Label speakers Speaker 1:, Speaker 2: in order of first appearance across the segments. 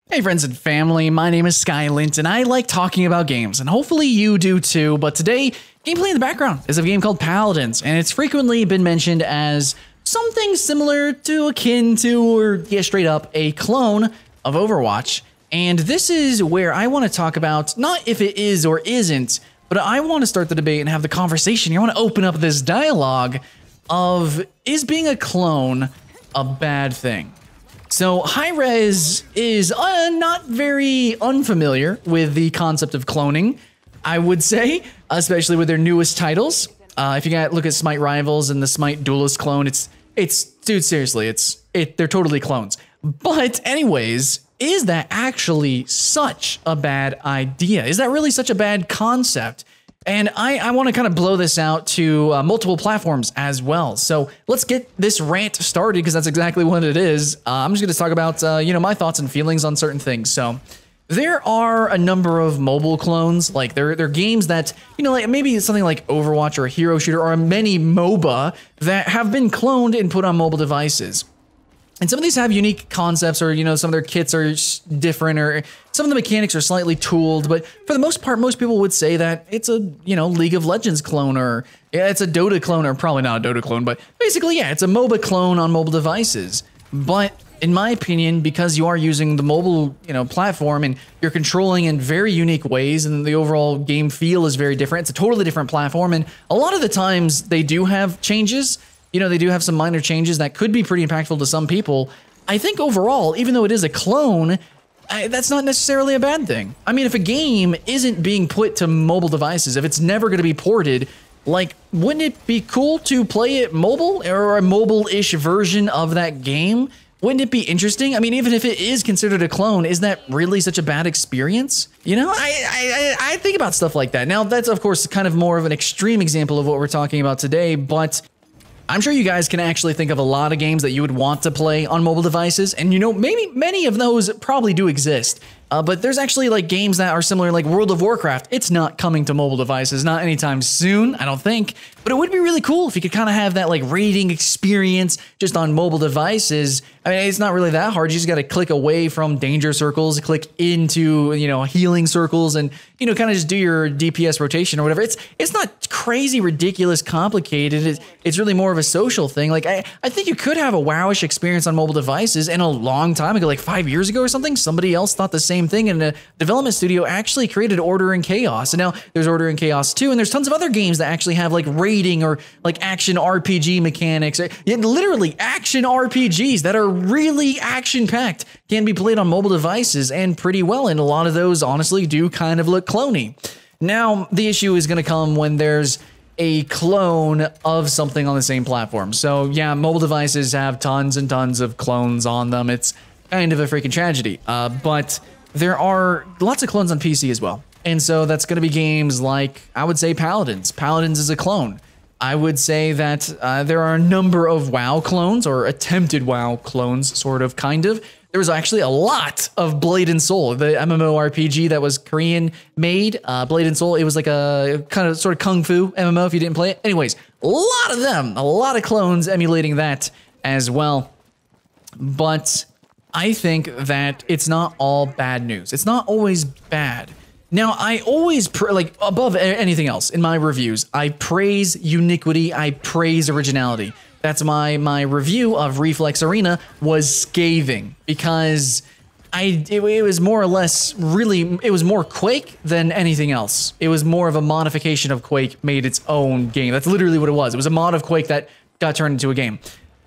Speaker 1: Hey friends and family, my name is Skylent and I like talking about games, and hopefully you do too, but today, gameplay in the background is of a game called Paladins, and it's frequently been mentioned as something similar to, akin to, or yeah, straight up, a clone of Overwatch. And this is where I want to talk about, not if it is or isn't, but I want to start the debate and have the conversation. I want to open up this dialogue of, is being a clone a bad thing? So Hi-Rez is not very unfamiliar with the concept of cloning, I would say, especially with their newest titles. If you look at Smite Rivals and the Smite Duelist clone, dude, seriously, they're totally clones. But anyways, is that actually such a bad idea? Is that really such a bad concept? And I want to kind of blow this out to multiple platforms as well. So let's get this rant started, because that's exactly what it is. I'm just going to talk about, my thoughts and feelings on certain things. So there are a number of mobile clones. Like they're games that, like maybe something like Overwatch or a hero shooter or a mini MOBA that have been cloned and put on mobile devices. And some of these have unique concepts, or, some of their kits are different, or some of the mechanics are slightly tooled. But for the most part, most people would say that it's a, League of Legends clone, or it's a Dota clone, or probably not a Dota clone, but basically, yeah, it's a MOBA clone on mobile devices. But in my opinion, because you are using the mobile, platform, and you're controlling in very unique ways, and the overall game feel is very different. It's a totally different platform, and a lot of the times they do have changes. They do have some minor changes that could be pretty impactful to some people. I think overall, even though it is a clone, that's not necessarily a bad thing. I mean, if a game isn't being put to mobile devices, if it's never going to be ported, wouldn't it be cool to play it mobile, or a mobile-ish version of that game? Wouldn't it be interesting? I mean, even if it is considered a clone, is that really such a bad experience? I think about stuff like that. Now, that's, of course, kind of more of an extreme example of what we're talking about today, but I'm sure you guys can actually think of a lot of games that you would want to play on mobile devices, and maybe many of those probably do exist. But there's actually games that are similar, like World of Warcraft. It's not coming to mobile devices, not anytime soon, I don't think. But it would be really cool if you could kind of have that raiding experience just on mobile devices. I mean, it's not really that hard. You just got to click away from danger circles, click into, healing circles, and, kind of just do your DPS rotation or whatever. It's not crazy, ridiculous, complicated. It's really more of a social thing. I think you could have a WoWish experience on mobile devices, and a long time ago, 5 years ago or something, somebody else thought the same thing, and a development studio actually created Order and Chaos. And now there's Order and Chaos 2, and there's tons of other games that actually have raiding or action RPG mechanics. Literally action RPGs that are really action-packed can be played on mobile devices, and pretty well, and a lot of those honestly do kind of look cloney. Now, the issue is going to come when there's a clone of something on the same platform. So yeah, mobile devices have tons and tons of clones on them. It's kind of a freaking tragedy. But there are lots of clones on PC as well. And so that's going to be games like, I would say, Paladins. Paladins is a clone. I would say that there are a number of WoW clones, or attempted WoW clones, sort of, kind of. There was actually a lot of Blade and Soul, the MMORPG that was Korean made. Blade and Soul, it was like a kind of sort of kung fu MMO if you didn't play it. Anyways, a lot of them, a lot of clones emulating that as well. But I think that it's not all bad news. It's not always bad. Now, I always, above anything else in my reviews, I praise uniquity, I praise originality. That's my review of Reflex Arena was scathing, because it was more or less it was more Quake than anything else. It was more of a modification of Quake made its own game. That's literally what it was. It was a mod of Quake that got turned into a game.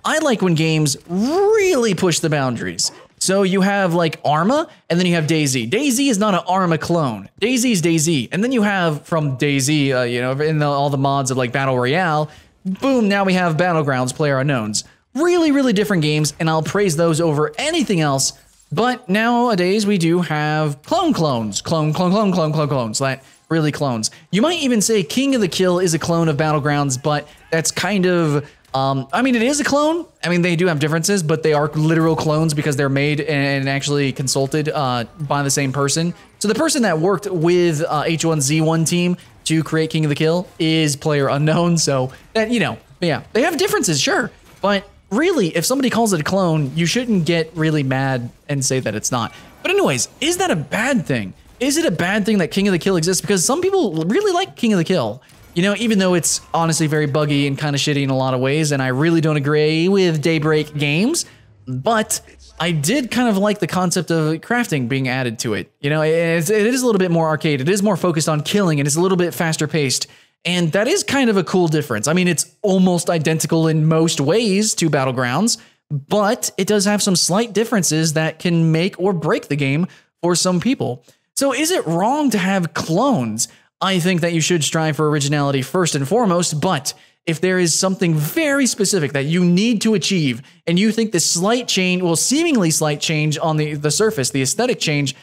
Speaker 1: I like when games really push the boundaries. So you have Arma, and then you have DayZ. DayZ is not an Arma clone. DayZ is DayZ. And then you have from DayZ, in all the mods of Battle Royale, boom, now we have Battlegrounds, PlayerUnknowns. Really, really different games, and I'll praise those over anything else. But nowadays we do have clones. Clones that really clones. You might even say King of the Kill is a clone of Battlegrounds, but that's kind of, I mean, it is a clone. I mean, they do have differences, but they are literal clones because they're made and actually consulted by the same person. So the person that worked with H1Z1 team to create King of the Kill is PlayerUnknown. So that, yeah, they have differences, sure. But really, if somebody calls it a clone, you shouldn't get really mad and say that it's not. But anyways, is that a bad thing? Is it a bad thing that King of the Kill exists? Because some people really like King of the Kill. You know, even though it's honestly very buggy and kind of shitty in a lot of ways, and I really don't agree with Daybreak games, but I did kind of like the concept of crafting being added to it. You know, it is a little bit more arcade. It is more focused on killing, and it's a little bit faster paced. And that is kind of a cool difference. I mean, it's almost identical in most ways to Battlegrounds, but it does have some slight differences that can make or break the game for some people. So is it wrong to have clones? I think that you should strive for originality first and foremost, but if there is something very specific that you need to achieve, and you think the slight change, well, seemingly slight change on the surface, the aesthetic change,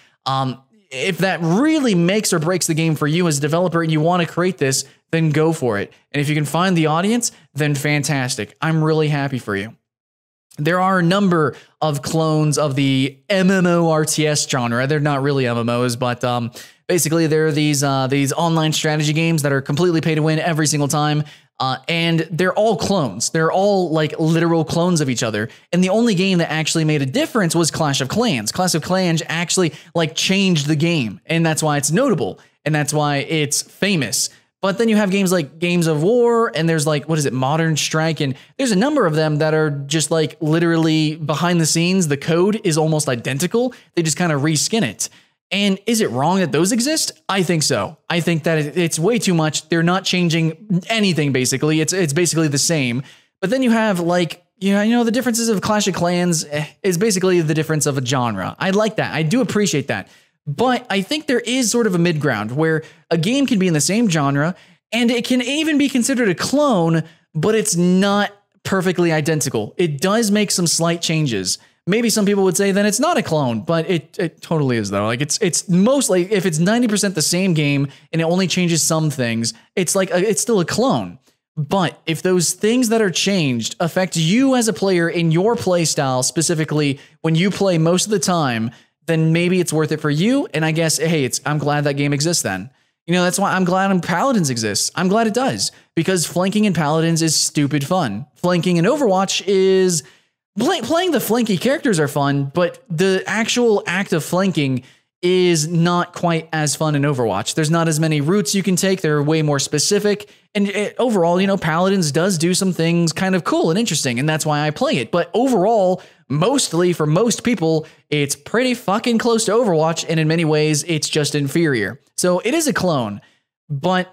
Speaker 1: if that really makes or breaks the game for you as a developer and you want to create this, then go for it. And if you can find the audience, then fantastic. I'm really happy for you. There are a number of clones of the MMORTS genre. They're not really MMOs, but basically they're these online strategy games that are completely pay to win every single time. And they're all clones. They're all like literal clones of each other. And the only game that actually made a difference was Clash of Clans. Clash of Clans actually like changed the game, and that's why it's notable, and that's why it's famous. But then you have games like Games of War, and there's like, what is it, Modern Strike, and there's a number of them that are just like literally behind the scenes. The code is almost identical. They just kind of reskin it. And is it wrong that those exist? I think so. I think that it's way too much. They're not changing anything, basically. It's basically the same. But then you have like, you know, the differences of Clash of Clans is basically the difference of a genre. I like that. I do appreciate that. But I think there is sort of a mid-ground where a game can be in the same genre and it can even be considered a clone, but it's not perfectly identical. It does make some slight changes. Maybe some people would say then it's not a clone, but it totally is though. Like it's mostly, if it's 90% the same game and it only changes some things, it's like it's still a clone. But if those things that are changed affect you as a player in your play style, specifically when you play most of the time, then maybe it's worth it for you. And I guess, hey, I'm glad that game exists then. You know, that's why I'm glad Paladins exists. I'm glad it does, because flanking in Paladins is stupid fun. Flanking in Overwatch is... Playing the flanky characters are fun, but the actual act of flanking is not quite as fun in Overwatch. There's not as many routes you can take. They're way more specific. And overall, you know, Paladins does do some things kind of cool and interesting, and that's why I play it. But overall, mostly for most people, it's pretty fucking close to Overwatch, and in many ways, it's just inferior. So it is a clone, but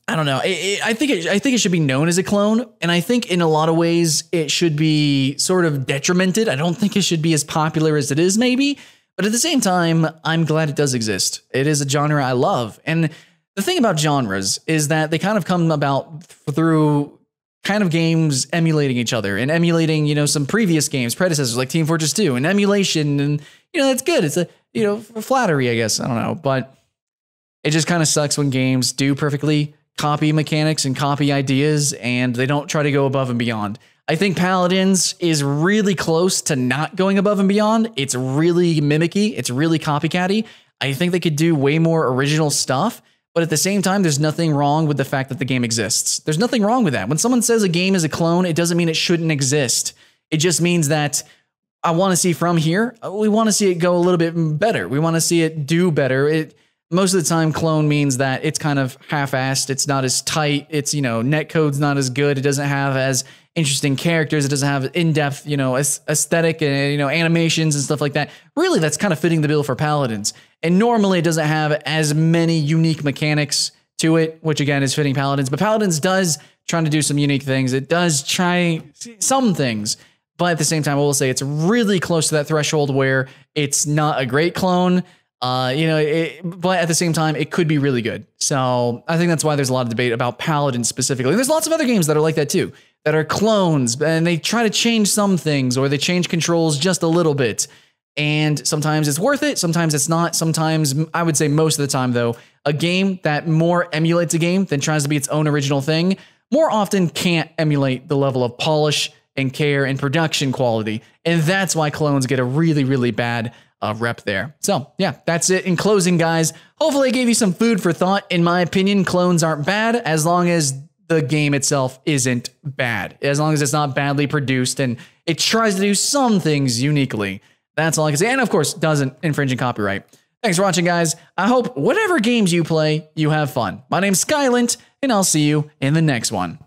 Speaker 1: I don't know. I think it should be known as a clone, and I think in a lot of ways it should be sort of detrimented. I don't think it should be as popular as it is, maybe, but at the same time, I'm glad it does exist. It is a genre I love, and the thing about genres is that they kind of come about through kind of games emulating each other and emulating, you know, some previous games, predecessors like Team Fortress 2, and emulation, and you know, that's good. It's a, you know, flattery, I guess. I don't know, but it just kind of sucks when games do perfectly copy mechanics and copy ideas, and they don't try to go above and beyond. I think Paladins is really close to not going above and beyond. It's really mimicky. It's really copycatty. I think they could do way more original stuff, but at the same time, there's nothing wrong with the fact that the game exists. There's nothing wrong with that. When someone says a game is a clone, it doesn't mean it shouldn't exist. It just means that I want to see from here, we want to see it go a little bit better. We want to see it do better. Most of the time, clone means that it's kind of half-assed. It's not as tight. It's, you know, netcode's not as good. It doesn't have as interesting characters. It doesn't have in-depth, you know, aesthetic and, you know, animations and stuff like that. Really, that's kind of fitting the bill for Paladins. And normally, it doesn't have as many unique mechanics to it, which again is fitting Paladins. But Paladins does try to do some unique things. It does try some things. But at the same time, I will say it's really close to that threshold where it's not a great clone. You know, but at the same time, it could be really good. So I think that's why there's a lot of debate about Paladins specifically. There's lots of other games that are like that too, that are clones, and they try to change some things, or they change controls just a little bit. And sometimes it's worth it. Sometimes it's not. Sometimes, I would say most of the time though, a game that more emulates a game than tries to be its own original thing, more often can't emulate the level of polish and care and production quality. And that's why clones get a really, really bad rep there. So yeah, that's it. In closing, guys, hopefully I gave you some food for thought. In my opinion, clones aren't bad as long as the game itself isn't bad. As long as it's not badly produced and it tries to do some things uniquely, That's all I can say. And of course, doesn't infringe on copyright. Thanks for watching, guys. I hope whatever games you play, you have fun. My name's Skylent, and I'll see you in the next one.